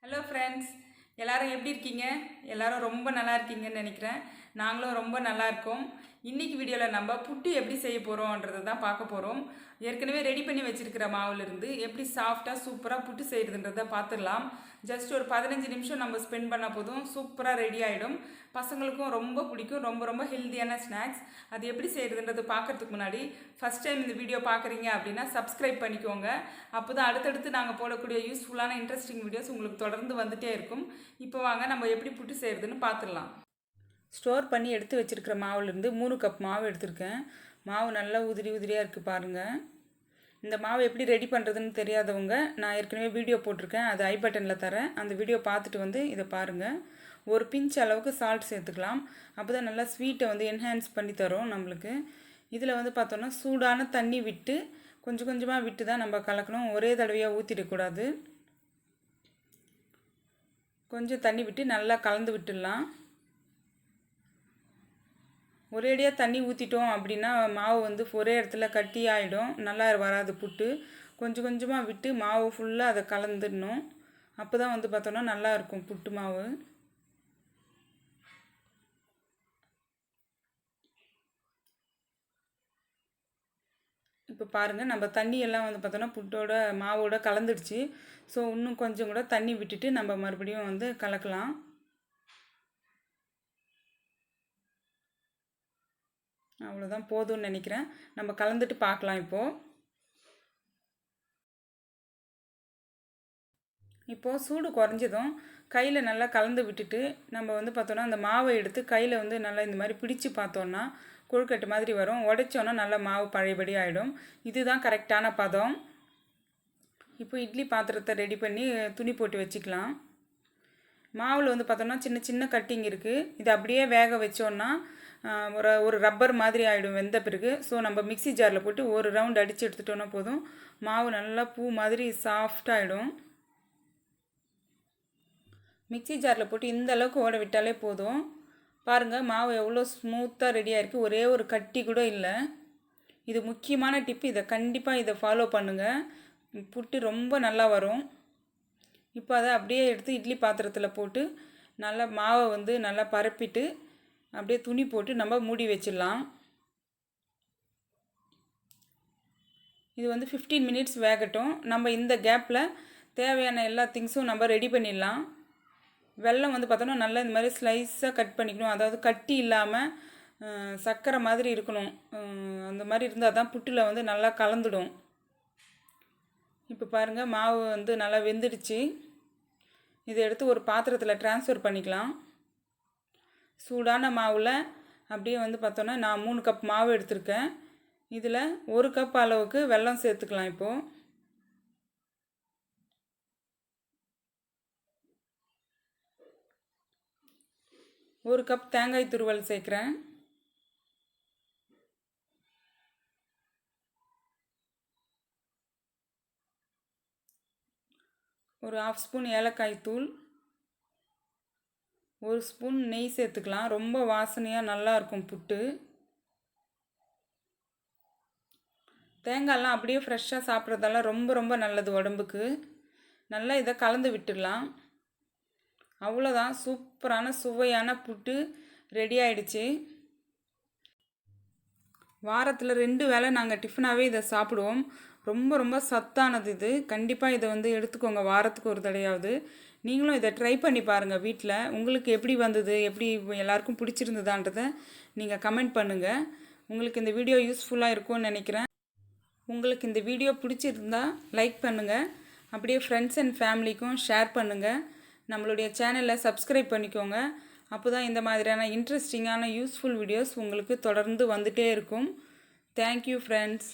Hello friends, எல்லோரும் எப்படி இருக்கீங்க? எல்லோரும் ரொம்ப நல்லா இருக்கீங்கன்னு நினைக்கிறேன். நாங்களும் ரொம்ப நல்லா இருக்கோம். இன்றைக்கி வீடியோவில் நம்ம புட்டு எப்படி செய்ய போகிறோன்றதை தான் பார்க்க போகிறோம். ஏற்கனவே ரெடி பண்ணி வச்சுருக்கிற மாவுலேருந்து எப்படி சாஃப்டாக சூப்பராக புட்டு செய்கிறதுன்றதை பார்த்துடலாம். ஜஸ்ட் ஒரு 15 நிமிஷம் நம்ம ஸ்பெண்ட் பண்ண போதும் சூப்பராக ரெடி ஆகிடும். பசங்களுக்கும் ரொம்ப பிடிக்கும். ரொம்ப ரொம்ப ஹெல்த்தியான ஸ்நாக்ஸ். அது எப்படி செய்கிறதுன்றது பார்க்குறதுக்கு முன்னாடி ஃபஸ்ட் டைம் இந்த வீடியோ பார்க்குறீங்க அப்படின்னா சப்ஸ்கிரைப் பண்ணிக்கோங்க. அப்போ தான் அடுத்தடுத்து நாங்கள் போடக்கூடிய யூஸ்ஃபுல்லான இன்ட்ரெஸ்டிங் வீடியோஸ் உங்களுக்கு தொடர்ந்து வந்துகிட்டே இருக்கும். இப்போ வாங்க நம்ம எப்படி புட்டு செய்கிறதுன்னு பார்த்துடலாம். ஸ்டோர் பண்ணி எடுத்து வச்சுருக்கிற மாவுலேருந்து 3 கப் மாவு எடுத்திருக்கேன். மாவு நல்லா உதிரி உதிரியாக இருக்குது பாருங்கள். இந்த மாவு எப்படி ரெடி பண்ணுறதுன்னு தெரியாதவங்க நான் ஏற்கனவே வீடியோ போட்டிருக்கேன், அது ஐ பட்டனில் தரேன். அந்த வீடியோ பார்த்துட்டு வந்து இதை பாருங்கள். ஒரு பிஞ்ச் அளவுக்கு சால்ட் சேர்த்துக்கலாம். அப்போ தான் நல்லா ஸ்வீட்டை வந்து என்ஹான்ஸ் பண்ணி தரும் நம்மளுக்கு. இதில் வந்து பார்த்தோன்னா சூடான தண்ணி விட்டு கொஞ்சம் கொஞ்சமாக விட்டு தான் நம்ம கலக்கணும். ஒரே தடவையாக ஊற்றிடக்கூடாது. கொஞ்சம் தண்ணி விட்டு நல்லா கலந்து விட்டுடலாம். ஒரேடியாக தண்ணி ஊற்றிட்டோம் அப்படின்னா மாவு வந்து ஒரே இடத்துல கட்டி ஆகிடும், நல்லா வராது புட்டு. கொஞ்சம் கொஞ்சமாக விட்டு மாவு ஃபுல்லாக அதை கலந்துடணும். அப்போ தான் வந்து பார்த்தோன்னா நல்லாயிருக்கும் புட்டு மாவு. இப்போ பாருங்கள், நம்ம தண்ணியெல்லாம் வந்து பார்த்தோன்னா புட்டோட மாவோட கலந்துடுச்சு. ஸோ இன்னும் கொஞ்சம் கூட தண்ணி விட்டுட்டு நம்ம மறுபடியும் வந்து கலக்கலாம். அவ்வளோதான், போதும்னு நினைக்கிறேன். நம்ம கலந்துட்டு பார்க்கலாம். இப்போது சூடு குறைஞ்சதும் கையில் நல்லா கலந்து விட்டுட்டு நம்ம வந்து பார்த்தோன்னா அந்த மாவை எடுத்து கையில் வந்து நல்லா இந்த மாதிரி பிடிச்சு பார்த்தோன்னா கொழுக்கட்டை மாதிரி வரும். உடைச்சோன்னா நல்லா மாவு பழையபடி ஆகிடும். இதுதான் கரெக்டான பதம். இப்போ இட்லி பாத்திரத்தை ரெடி பண்ணி துணி போட்டு வச்சுக்கலாம். மாவில் வந்து பார்த்தோன்னா சின்ன சின்ன கட்டிங் இருக்குது. இது அப்படியே வேக வச்சோன்னா ஒரு ரப்பர் மாதிரி ஆகிடும் வெந்த பிறகு. ஸோ நம்ம மிக்சி ஜாரில் போட்டு ஒரு ரவுண்ட் அடித்து எடுத்துட்டோன்னா போதும். மாவு நல்லா பூ மாதிரி சாஃப்டாகிடும். மிக்சி ஜாரில் போட்டு இந்த அளவுக்கு ஓட விட்டாலே போதும். பாருங்கள், மாவு எவ்வளோ ஸ்மூத்தாக ரெடியாக இருக்குது. ஒரே ஒரு கட்டி கூட இல்லை. இது முக்கியமான டிப்பு. இதை கண்டிப்பாக ஃபாலோ பண்ணுங்கள். புட்டு ரொம்ப நல்லா வரும். இப்போ அதை அப்படியே எடுத்து இட்லி பாத்திரத்தில் போட்டு நல்லா மாவை வந்து நல்லா பரப்பிட்டு அப்படியே துணி போட்டு நம்ம மூடி வச்சிடலாம். இது வந்து 15 மினிட்ஸ் வேகட்டும். நம்ம இந்த கேப்பில் தேவையான எல்லா திங்ஸும் நம்ம ரெடி பண்ணிடலாம். வெல்லம் வந்து பார்த்தோன்னா நல்லா இந்த மாதிரி ஸ்லைஸாக கட் பண்ணிக்கணும். அதாவது கட்டி இல்லாமல் சர்க்கரை மாதிரி இருக்கணும். அந்த மாதிரி இருந்தால் தான் புட்டில் வந்து நல்லா கலந்துடும். இப்போ பாருங்கள், மாவு வந்து நல்லா வெந்துடுச்சு. இதை எடுத்து ஒரு பாத்திரத்தில் ட்ரான்ஸ்ஃபர் பண்ணிக்கலாம். சூடான மாவில் அப்படியே வந்து பார்த்தோன்னா நான் 3 கப் மாவு எடுத்திருக்கேன். இதில் 1 கப் அளவுக்கு வெல்லம் சேர்த்துக்கலாம். இப்போது ஒரு கப் தேங்காய் துருவல் சேர்க்குறேன். ஒரு 1/2 ஸ்பூன் ஏலக்காய் தூள், 1 ஸ்பூன் நெய் சேர்த்துக்கலாம். ரொம்ப வாசனையாக நல்லாயிருக்கும் புட்டு. தேங்காயெல்லாம் அப்படியே ஃப்ரெஷ்ஷாக சாப்பிட்றதெல்லாம் ரொம்ப ரொம்ப நல்லது உடம்புக்கு. நல்லா இதை கலந்து விட்டுடலாம். அவ்வளோதான், சூப்பரான சுவையான புட்டு ரெடி ஆகிடுச்சு. வாரத்தில் 2 வேளை நாங்கள் டிஃபனாகவே இதை சாப்பிடுவோம். ரொம்ப ரொம்ப சத்தானது இது. கண்டிப்பாக இதை வந்து எடுத்துக்கோங்க, வாரத்துக்கு ஒரு தடையாவது. நீங்களும் இதை ட்ரை பண்ணி பாருங்கள் வீட்டில். உங்களுக்கு எப்படி வந்தது, எப்படி எல்லாருக்கும் பிடிச்சிருந்ததான்றதை நீங்கள் கமெண்ட் பண்ணுங்கள். உங்களுக்கு இந்த வீடியோ யூஸ்ஃபுல்லாக இருக்கும்னு நினைக்கிறேன். உங்களுக்கு இந்த வீடியோ பிடிச்சிருந்தா லைக் பண்ணுங்கள். அப்படியே ஃப்ரெண்ட்ஸ் அண்ட் ஃபேமிலிக்கும் ஷேர் பண்ணுங்கள். நம்மளுடைய சேனலை சப்ஸ்கிரைப் பண்ணிக்கோங்க. அப்போ தான் இந்த மாதிரியான இன்ட்ரெஸ்டிங்கான யூஸ்ஃபுல் வீடியோஸ் உங்களுக்கு தொடர்ந்து வந்துகிட்டே இருக்கும். Thank you friends.